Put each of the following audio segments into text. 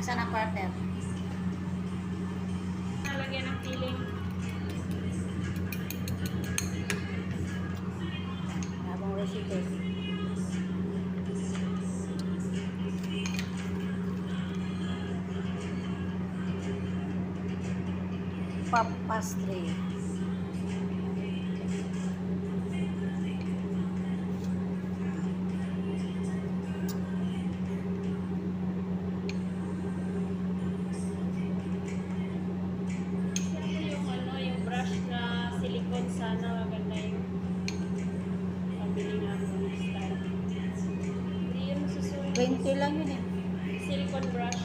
Saan ang partner? Nalagyan ng feeling. Habang recipe. Pop pastry. Yung brush na silicone sana maganda yung pabili nga mo ng style. Hindi yun susunod. 20 lang yun eh. Silicone brush.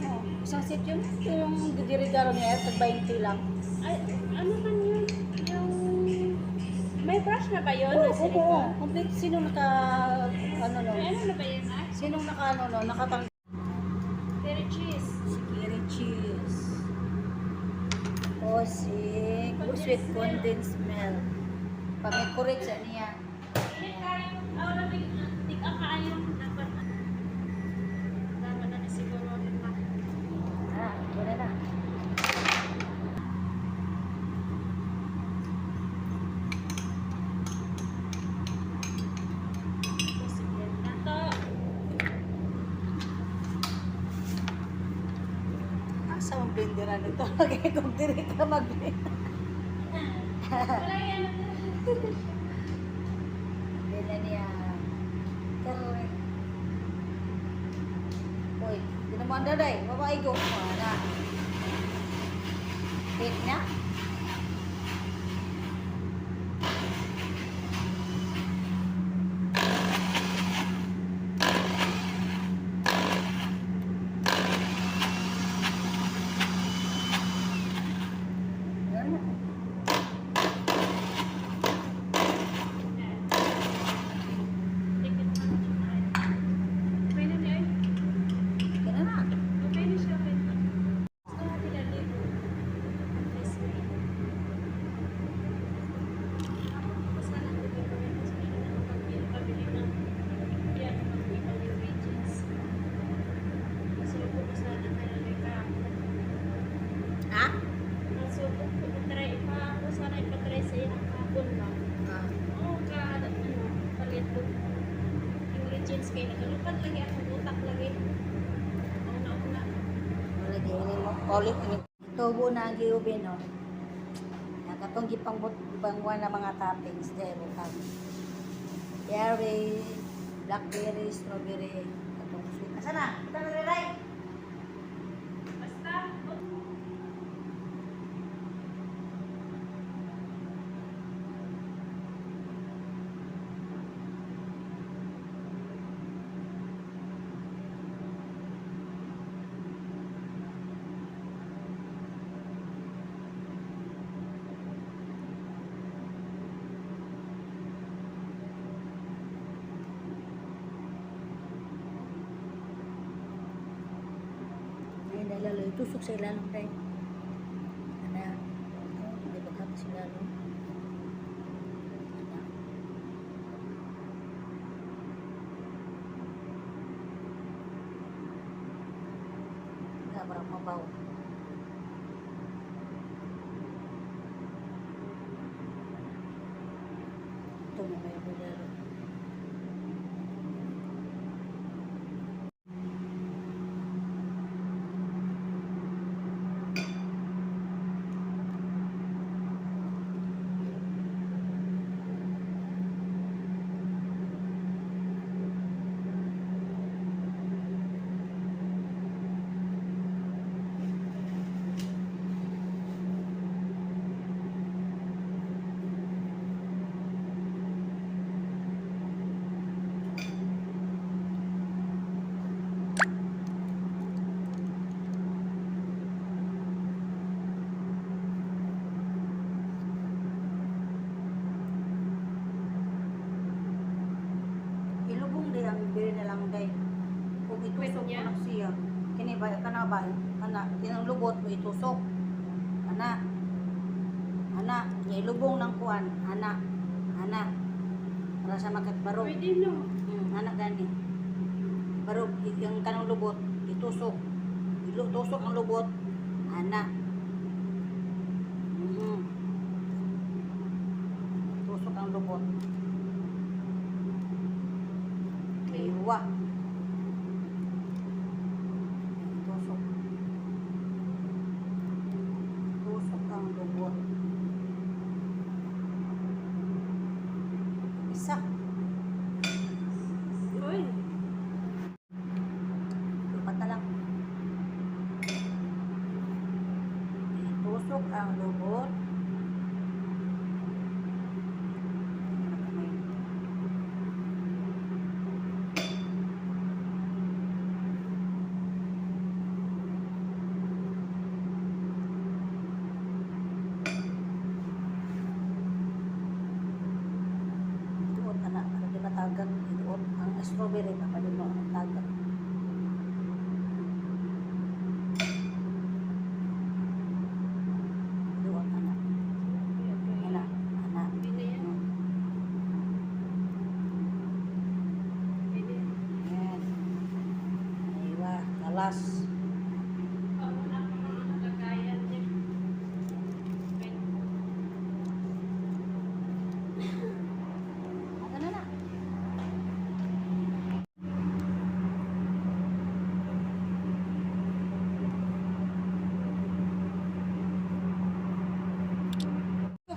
Oh, isang set yun. Yung diridaro niya, tag 20 lang. Ay, ano man yun? Yung... May brush na ba yun? Oo, na silicone? complete. Sino naka, ano no? Ay, ano na ba yun, ah? Sinong naka, ano no? Nakatang... Dairy cheese. Scary cheese. O si sweet condensed milk. Pamikurit sa niya. Hindi kayo. Tig ang kayo. Dapat na siguro rin na. Ah, wala na. Posible na to. Asa ang blenderan nito? Lagi kong diri ka mag-blend. Wala yan. Bela niya. Correct. Uy, di naman daday. Mapaigo. Wala. Wait na. Yan. Pwede na yun. Yan na. Pwede siya. Gusto natin na dito. Ice cream. Basta lang dito ko rin. Kasi hindi na ako pabili ng yan, ibang ingredients. Kasi ito ko sana kailangan ka. Ha? So, try pa ako sana ipatry sa iyang hapon ba? Ah. Oo, ano, palit ko. Ingredients kayo. Nagkalupad lagi ako, utak lagi. Una-una. Wala di ini mo. Ulit ini. Tubo na ang giubi no. Nakatong gipangwa na mga toppings dahil butang. Berry, blackberry, strawberry, katong sweet. Asa na? Ito na rin. Basta, Ay, nalalo. Itusok sa ilalong tayo. Ano? Hindi ba kapos sa ilalong? Ano? Nga, parang mabaw. Ito na may bulalo. bili na lang day. Kung itusok mo na siya, kini ba kana ba? Ana, tinang lubot mo itusok. Ana. Ana, ilubong ng kuan, ana. Ana. Para sa makatbarog. Pwede no. Ana gani. Barog yung kanang lubot itusok. tusok ang lubot. Ana. Tusok ang lubot. Iwa. Tusok. Tusok ang lubot. Isa. Uy. Lupat na lang. Tusok ang lubot. Iduot anak, ano di matagan, iduot ang strawberry na pwede mo ang tagan. Iduot anak, anak, anak. Pwede yan. Pwede. Ayan. Aywa, kalas. Wala ko mga nagagayan din. Pwede. Ano na?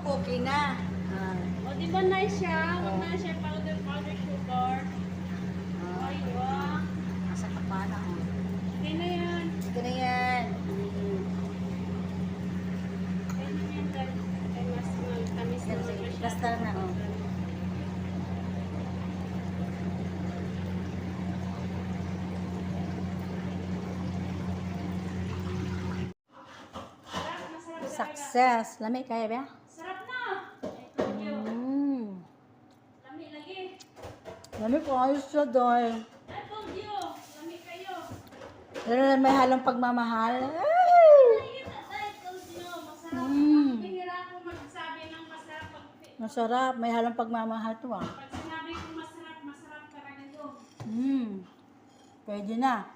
Okay na. O, di ba nice siya? Huwag na siya powder sugar. Ay, wow. Nasa kapana. Okay na yan. Sige na yan. Okay na yan, guys. Ay, mas tamis Sige, naman sige. siya. Basta na, oh. Sarap, masarap talaga. Success. Lami, kaya ba? Sarap na. Ay, thank you. Lami lagi. Lami ko, ayos siya dahil. I told you. Lami kayo. Pero may halong pagmamahal. Ay! I told you. Masarap. Bihira akong magsabi ng masarap. Masarap. May halong pagmamahal to ah. Pag sinabi kong masarap, masarap talaga yun. Pwede na.